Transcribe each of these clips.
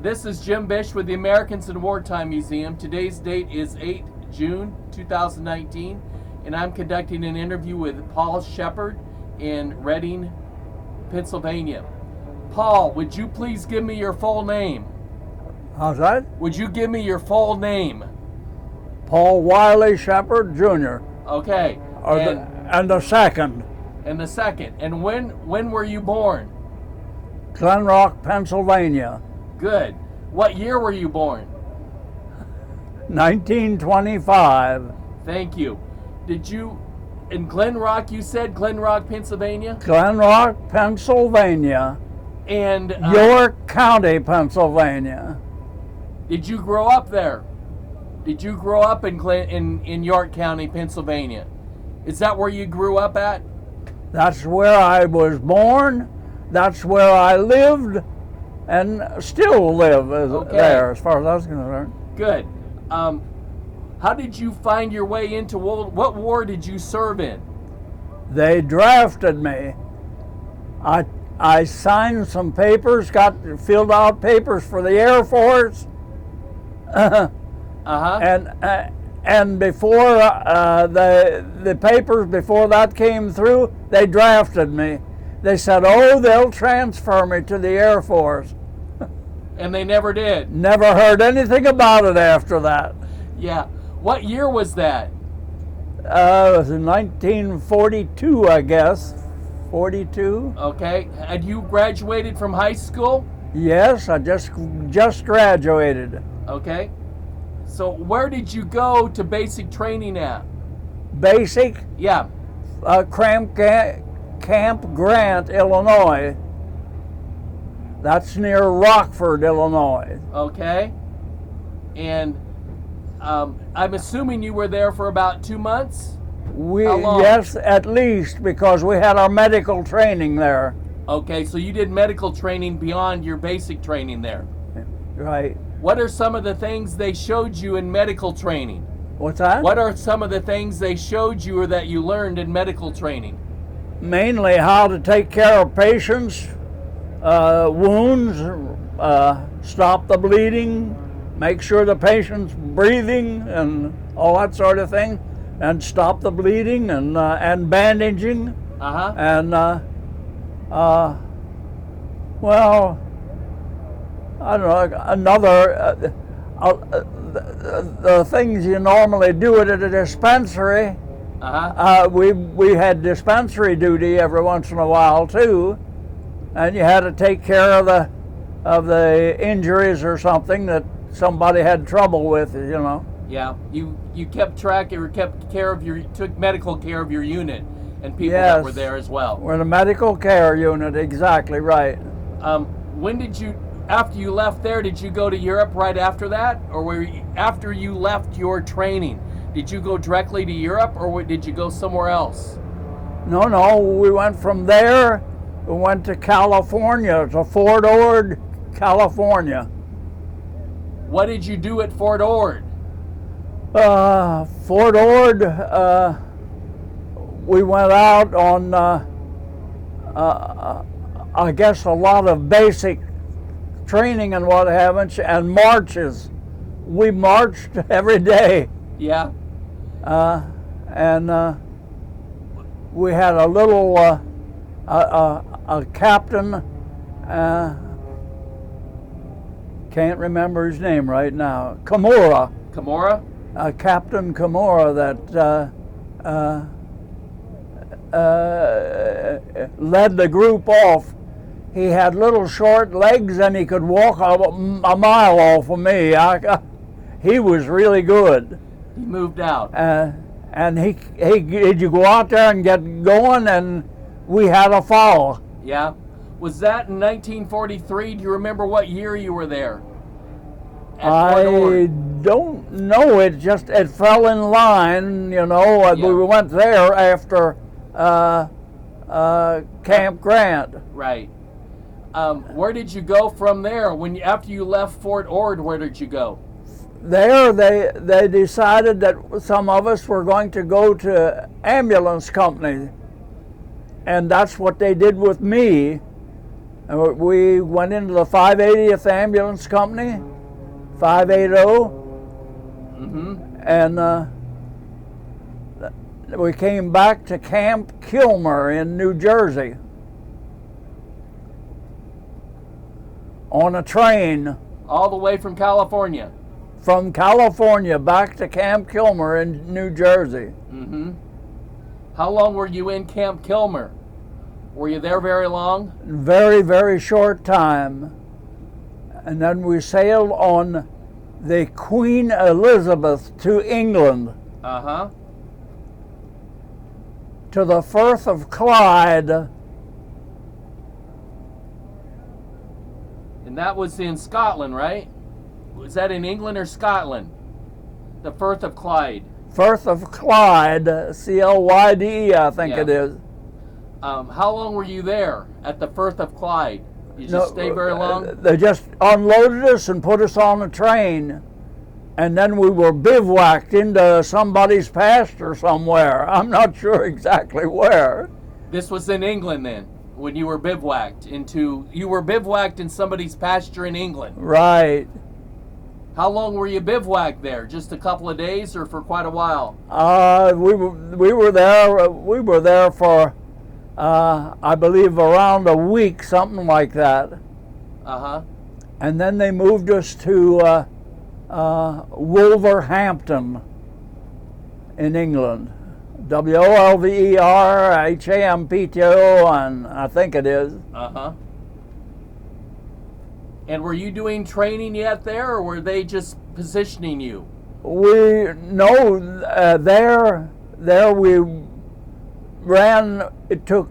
This is Jim Bish with the Americans in Wartime Museum. Today's date is 8 June 2019, and I'm conducting an interview with Paul Sheppard in Reading, Pennsylvania. Paul, would you please give me your full name? How's that? Would you give me your full name? Paul Wiley Sheppard Jr. Okay. And the second. And the second. And when were you born? Glen Rock, Pennsylvania. Good. What year were you born? 1925. Thank you. Did you, in Glen Rock, you said Glen Rock, Pennsylvania? Glen Rock, Pennsylvania. And York County, Pennsylvania. Did you grow up there? Did you grow up in York County, Pennsylvania? Is that where you grew up at? That's where I was born. That's where I lived and still live there, as far as I was concerned. Good. How did you find your way into what war did you serve in? They drafted me. I signed some papers, filled out papers for the Air Force. And before the papers, before that came through, they drafted me. They said, oh, they'll transfer me to the Air Force. And they never did? Never heard anything about it after that. Yeah. What year was that? It was in 1942, I guess. 42. Okay. Had you graduated from high school? Yes, I just graduated. Okay. So where did you go to basic training at? Basic? Yeah. Camp Grant, Illinois. That's near Rockford, Illinois. Okay. And I'm assuming you were there for about 2 months? How long? Yes, at least, because we had our medical training there. Okay, so you did medical training beyond your basic training there. Right. What are some of the things they showed you in medical training? What's that? What are some of the things they showed you or that you learned in medical training? Mainly how to take care of patients, wounds, stop the bleeding, make sure the patient's breathing and all that sort of thing, and stop the bleeding and bandaging. And well, I don't know, the things you normally do at a dispensary. We had dispensary duty every once in a while too, and you had to take care of the injuries or something that somebody had trouble with, you know. Yeah, you kept care of took medical care of your unit and people that were there as well. We're the medical care unit, exactly right. When did you, after you left there, did you go to Europe right after that, or after you left your training? Did you go directly to Europe, or did you go somewhere else? No, we went from there, we went to California, to Fort Ord, California. What did you do at Fort Ord? Fort Ord, we went out on, I guess, a lot of basic training and what have you, and marches. We marched every day. Yeah. And we had a little a captain, can't remember his name right now, Kimura, Captain Kimura, that led the group off. He had little short legs and he could walk a mile off of me. He was really good. He moved out. And he'd go out there and get going, and we had a follow. Yeah. Was that in 1943? Do you remember what year you were there? I don't know. It fell in line, you know. Yeah. We went there after Camp Grant. Right. Where did you go from there? After you left Fort Ord, where did you go? There, they decided that some of us were going to go to ambulance company, and that's what they did with me. And we went into the 580th Ambulance Company, 580, and we came back to Camp Kilmer in New Jersey on a train. All the way from California? From California back to Camp Kilmer in New Jersey. How long were you in Camp Kilmer? Were you there very long? Very, very short time. And then we sailed on the Queen Elizabeth to England. To the Firth of Clyde. And that was in Scotland, right? Was that in England or Scotland? The Firth of Clyde. Firth of Clyde, C-L-Y-D-E, I think it is. How long were you there at the Firth of Clyde? You just stay very long? They just unloaded us and put us on a train. And then we were bivouacked into somebody's pasture somewhere. I'm not sure exactly where. This was in England then, when you were bivouacked into... You were bivouacked in somebody's pasture in England? Right. How long were you bivouacked there? Just a couple of days or for quite a while? We were there for, I believe, around a week, something like that. And then they moved us to Wolverhampton in England. Wolverhampton, I think it is. And were you doing training yet there, or were they just positioning you? There we ran. It took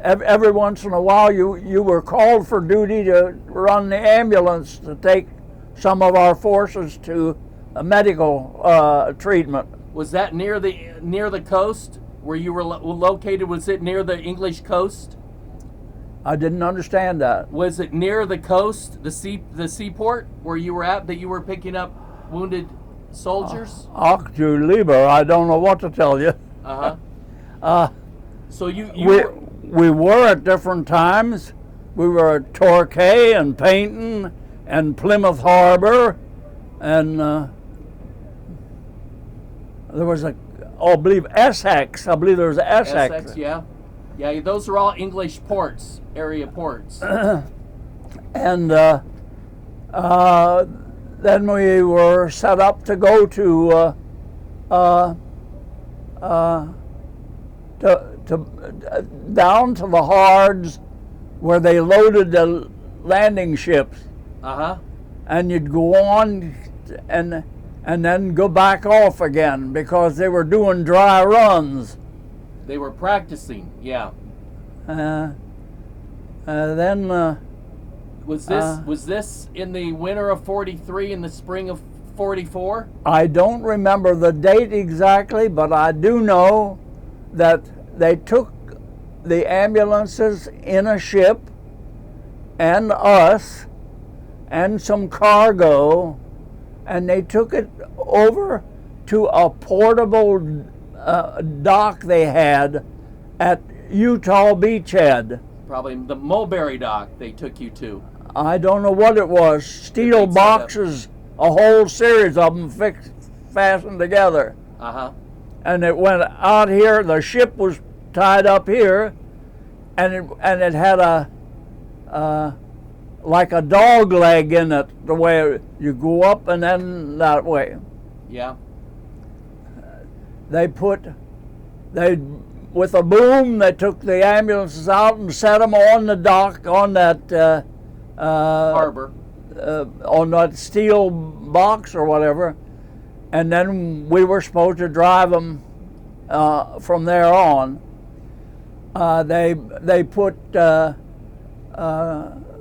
every once in a while you were called for duty to run the ambulance to take some of our forces to a medical treatment. Was that near the coast where you were located? Was it near the English coast? I didn't understand that. Was it near the coast, the seaport where you were at, that you were picking up wounded soldiers? Ach du lieber, I don't know what to tell you. So we were at different times. We were at Torquay and Paynton and Plymouth Harbor, and there was I believe Essex. I believe there was Essex. Essex, yeah. Yeah, those are all English ports, area ports. And then we were set up to go to down to the Hards, where they loaded the landing ships. And you'd go on and then go back off again, because they were doing dry runs. They were practicing, yeah. Then was this in the winter of '43 and the spring of '44? I don't remember the date exactly, but I do know that they took the ambulances in a ship and us and some cargo, and they took it over to a portable dock they had at Utah Beachhead. Probably the Mulberry Dock they took you to. I don't know what it was. Steel boxes, a whole series of them fastened together. And it went out here. The ship was tied up here, and it had a like a dog leg in it. The way you go up and then that way. Yeah. With a boom, they took the ambulances out and set them on the dock, on that harbor, on that steel box or whatever, and then we were supposed to drive them from there on. They put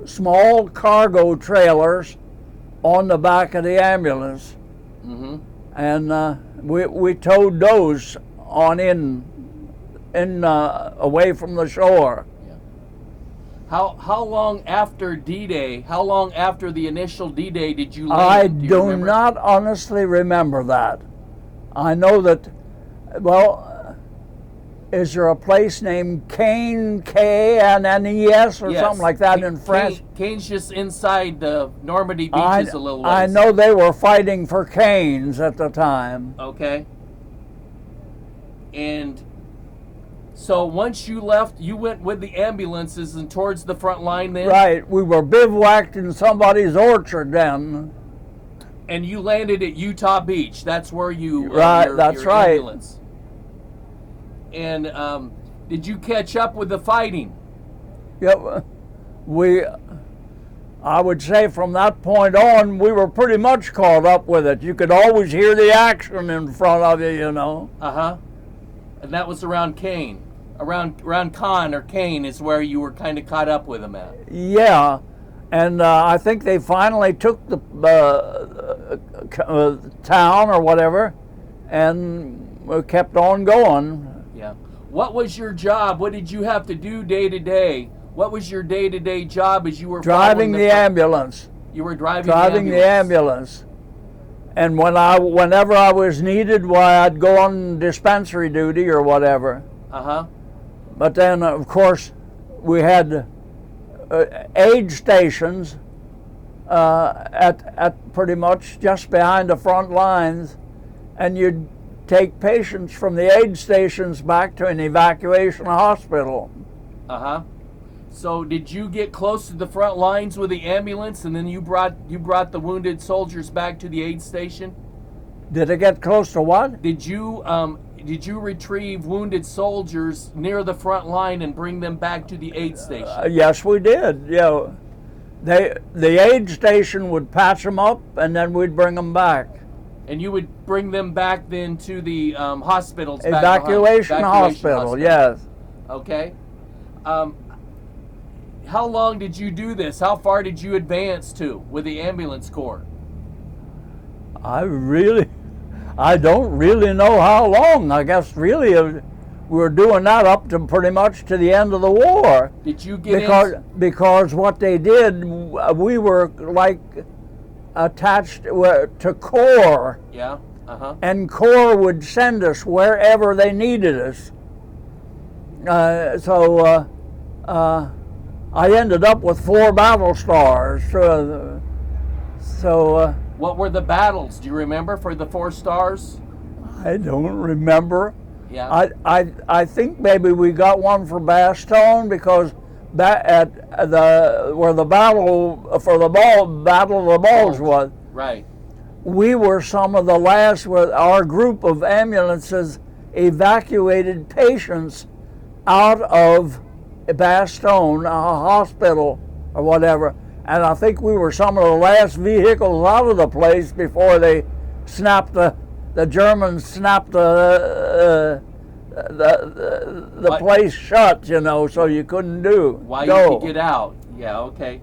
small cargo trailers on the back of the ambulance, and we towed those on in away from the shore. Yeah. How long after D-Day? How long after the initial D-Day did you land? I do not honestly remember that. I know that. Well, Is there a place named Caen, K-N-N-E-S, or Yes. something like that in French? Caen's just inside the Normandy beaches a little ways. I know they were fighting for Canes at the time. Okay. And so once you left, you went with the ambulances and towards the front line then? Right. We were bivouacked in somebody's orchard then. And you landed at Utah Beach. That's where you Right, that's right. ambulance. And did you catch up with the fighting? Yeah, I would say from that point on, we were pretty much caught up with it. You could always hear the action in front of you, you know. Uh-huh. And that was around Caen. Around Caen or Caen is where you were kind of caught up with them at. Yeah, and I think they finally took the town or whatever, and we kept on going. Yeah. What was your job? What did you have to do day to day? What was your day-to-day job as you were driving the ambulance? You were driving the ambulance. And whenever I was needed, why, I'd go on dispensary duty or whatever. Uh-huh. But then, of course, we had aid stations at pretty much just behind the front lines, and you'd take patients from the aid stations back to an evacuation hospital. Uh-huh. So did you get close to the front lines with the ambulance, and then you brought the wounded soldiers back to the aid station? Did it get close to what? Did you retrieve wounded soldiers near the front line and bring them back to the aid station? Yes, we did. Yeah, the aid station would patch them up, and then we'd bring them back. And you would bring them back then to the hospitals. Evacuation hospital. Yes. Okay. How long did you do this? How far did you advance to with the ambulance corps? I don't really know how long. I guess really we were doing that up to pretty much to the end of the war. Did you get because what they did, we were like attached to Corps. Yeah. Uh-huh. And Corps would send us wherever they needed us. So I ended up with 4 battle stars. What were the battles? Do you remember for the 4 stars? I don't remember. Yeah. I think maybe we got one for Bastogne because where the battle for the Battle of the Bulge was. Right. We were some of the last. Our group of ambulances evacuated patients out of Bastogne, a hospital or whatever, and I think we were some of the last vehicles out of the place before they snapped the Germans snapped the place shut, you know, so you couldn't go. Why you could get out? Yeah, okay.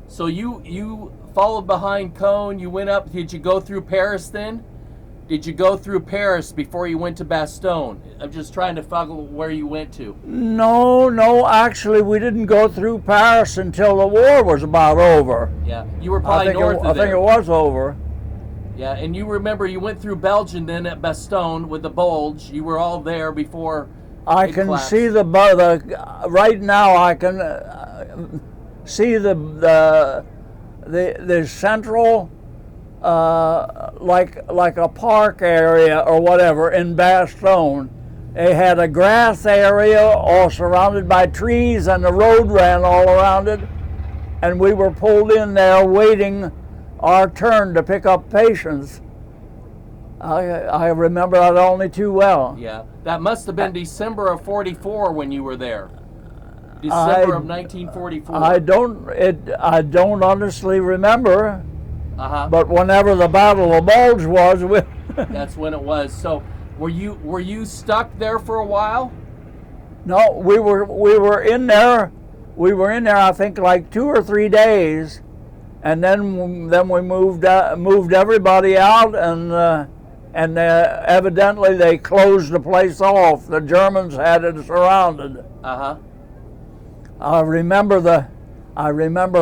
So you followed behind Cone. You went up. Did you go through Paris then? Did you go through Paris before you went to Bastogne? I'm just trying to follow where you went to. No, actually we didn't go through Paris until the war was about over. Yeah, you were probably north of there. I think it was over. Yeah, and you remember you went through Belgium then at Bastogne with the Bulge. You were all there before I can collapsed. See right now I can see the central like a park area or whatever in Bastogne. They had a grass area all surrounded by trees, and the road ran all around it, and we were pulled in there waiting our turn to pick up patients. I remember that only too well. Yeah, that must have been December of '44 when you were there. December of 1944. I don't honestly remember. Uh-huh. But whenever the Battle of Bulge was, that's when it was. So, were you stuck there for a while? No, we were in there. We were in there, I think, like 2 or 3 days, and then we moved everybody out, and evidently they closed the place off. The Germans had it surrounded. Uh-huh. I remember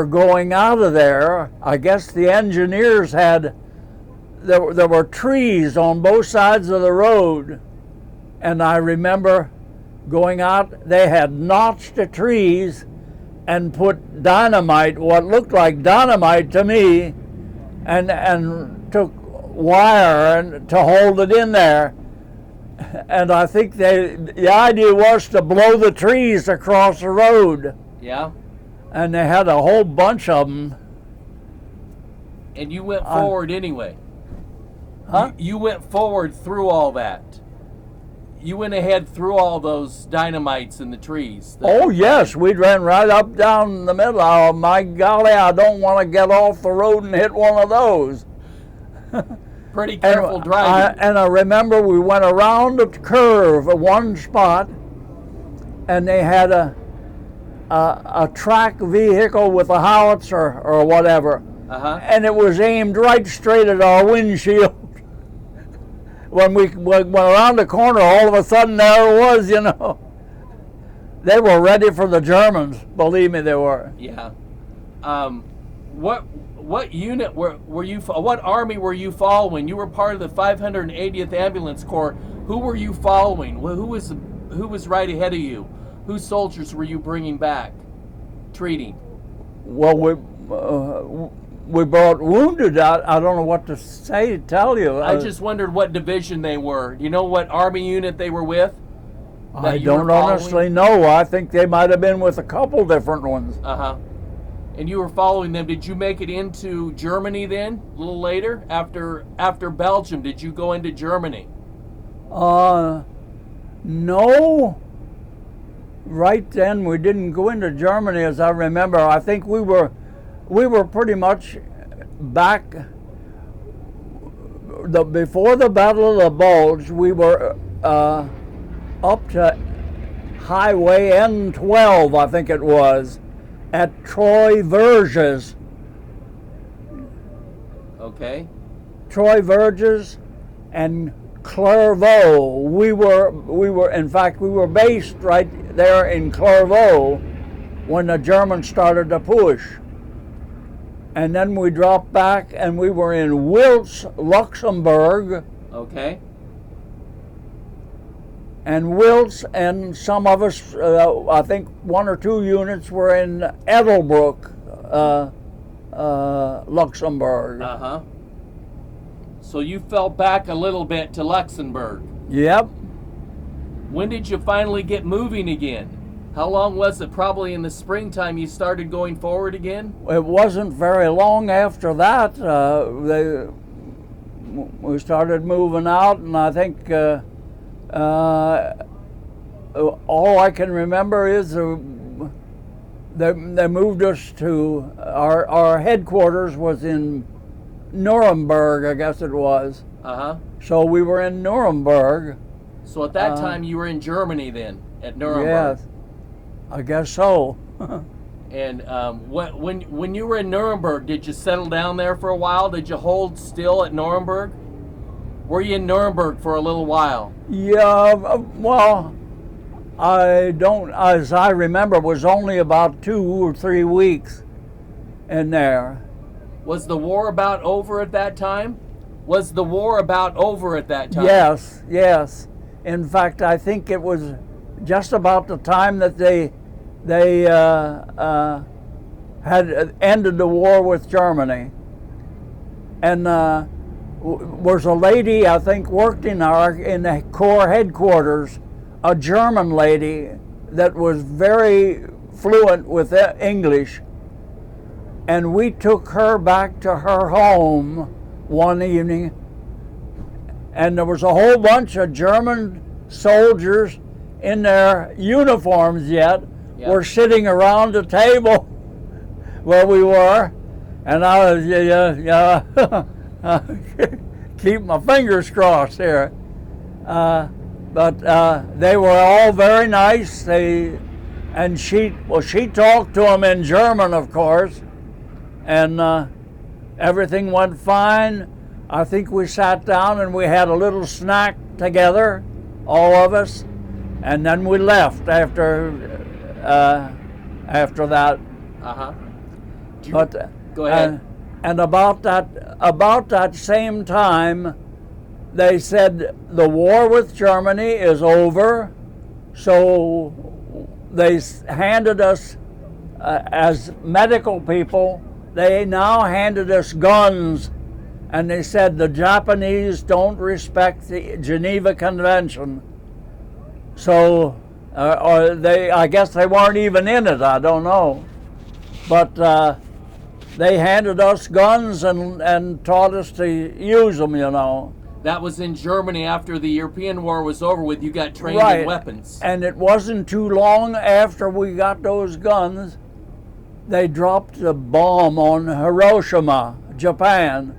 going out of there. I guess the engineers there were trees on both sides of the road, and I remember going out. They had notched the trees and put dynamite, what looked like dynamite to me, and took wire and to hold it in there. And I think the idea was to blow the trees across the road. Yeah. And they had a whole bunch of them. And you went forward anyway. Huh? You went forward through all that. You went ahead through all those dynamites in the trees. Oh, yes. We ran right up down the middle. Oh, my golly, I don't want to get off the road and hit one of those. Pretty careful driving. And I remember we went around a curve at one spot, and they had a track vehicle with a howitzer or whatever. And it was aimed right straight at our windshield. When we went around the corner, all of a sudden there it was, you know. They were ready for the Germans. Believe me, they were. Yeah. What unit were you? What army were you following? You were part of the 580th Ambulance Corps. Who were you following? Who was right ahead of you? Whose soldiers were you bringing back, treating? Well, we brought wounded out. I don't know what to tell you. I just wondered what division they were. You know what army unit they were with? I don't honestly know. I think they might have been with a couple different ones. And you were following them. Did you make it into Germany then, a little later? After Belgium, did you go into Germany? No. Right then, we didn't go into Germany, as I remember. I think we were pretty much back. Before the Battle of the Bulge, we were up to Highway N12, I think it was, at Troy Verges. Okay. Troy Verges and Clairvaux. We were in fact, we were based right there in Clairvaux when the Germans started to push. And then we dropped back and we were in Wiltz, Luxembourg. Okay. And Wiltz, and some of us, I think one or two units were in Edelbrook, Luxembourg. So you fell back a little bit to Luxembourg. Yep. When did you finally get moving again? How long was it? Probably in the springtime you started going forward again? It wasn't very long after that. We started moving out, and I think all I can remember is they moved us to our headquarters was in Nuremberg, I guess it was. So we were in Nuremberg. So at that time you were in Germany then, at Nuremberg? Yes, I guess so. And when you were in Nuremberg, did you settle down there for a while? Did you hold still at Nuremberg? Were you in Nuremberg for a little while? Yeah, well, as I remember, it was only about 2 or 3 weeks in there. Was the war about over at that time? Yes, yes. In fact, I think it was just about the time that they had ended the war with Germany. And was a lady, I think, worked in the Corps headquarters, a German lady that was very fluent with English. And we took her back to her home one evening, and there was a whole bunch of German soldiers in their uniforms were sitting around the table where we were, and I was keep my fingers crossed here. But they were all very nice. She talked to them in German, of course, and everything went fine. I think we sat down and we had a little snack together, all of us, and then we left after that. But go ahead. And about that same time, they said the war with Germany is over. So they handed us, as medical people, they now handed us guns, and they said the Japanese don't respect the Geneva Convention. So, I guess they weren't even in it, I don't know. But they handed us guns and taught us to use them, you know. That was in Germany after the European War was over with. You got trained Right. in weapons. And it wasn't too long after we got those guns, they dropped a bomb on Hiroshima, Japan,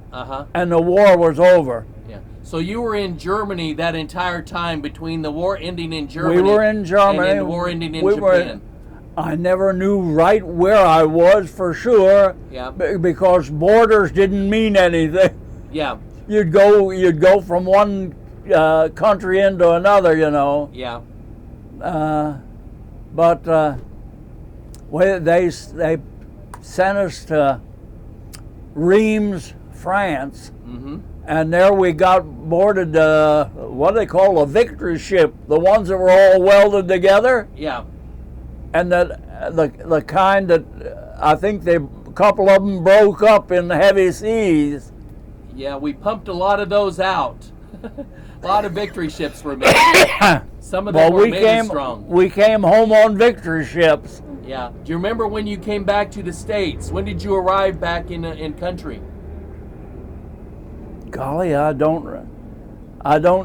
and the war was over. Yeah. So you were in Germany that entire time between the war ending in Germany. We were in Germany. And the war ending in Japan. I never knew right where I was for sure. Yeah. Because borders didn't mean anything. Yeah. You'd go from one country into another, you know. Yeah. But they sent us to Reims, France, and there we got boarded what they call a victory ship, the ones that were all welded together. Yeah. And that the kind that I think a couple of them broke up in the heavy seas. Yeah, we pumped a lot of those out. A lot of victory ships were made. Some of them were made strong. We came home on victory ships. Yeah. Do you remember when you came back to the States? When did you arrive back in country? Golly, I don't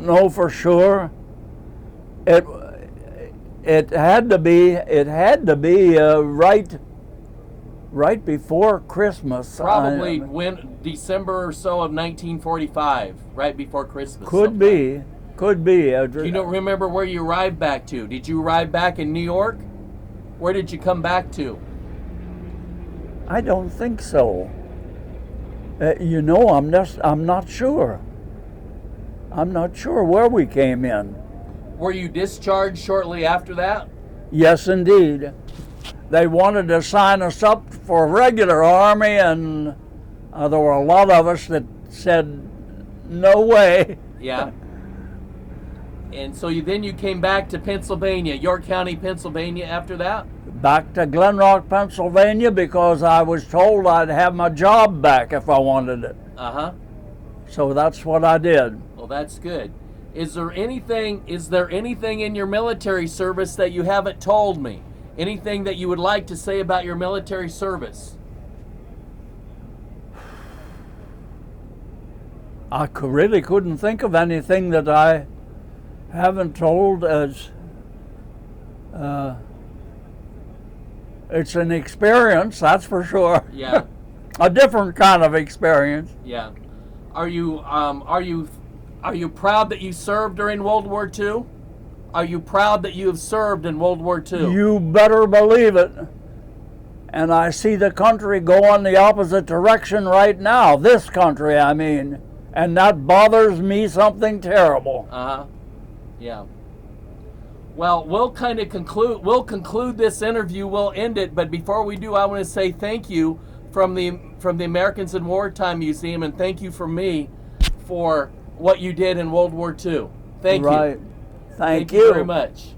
know for sure. It had to be right before Christmas. Probably December or so of 1945, right before Christmas. Could be. You don't remember where you arrived back to? Did you arrive back in New York? Where did you come back to? I don't think so. I'm not sure. I'm not sure where we came in. Were you discharged shortly after that? Yes, indeed. They wanted to sign us up for regular Army, and there were a lot of us that said, no way. Yeah. And so then you came back to Pennsylvania, York County, Pennsylvania after that? Back to Glen Rock, Pennsylvania, because I was told I'd have my job back if I wanted it. So that's what I did. Well, that's good. Is there anything in your military service that you haven't told me? Anything that you would like to say about your military service? I really couldn't think of anything that I haven't told. As it's an experience, that's for sure. Yeah. A different kind of experience. Yeah. Are you proud that you served during World War II? Are you proud that you have served in World War II? You better believe it. And I see the country go in the opposite direction right now. This country, I mean. And that bothers me something terrible. Yeah. Well, we'll conclude this interview. We'll end it, but before we do, I want to say thank you from the Americans in Wartime Museum, and thank you from me for what you did in World War II. Thank you. Right. Thank you very much.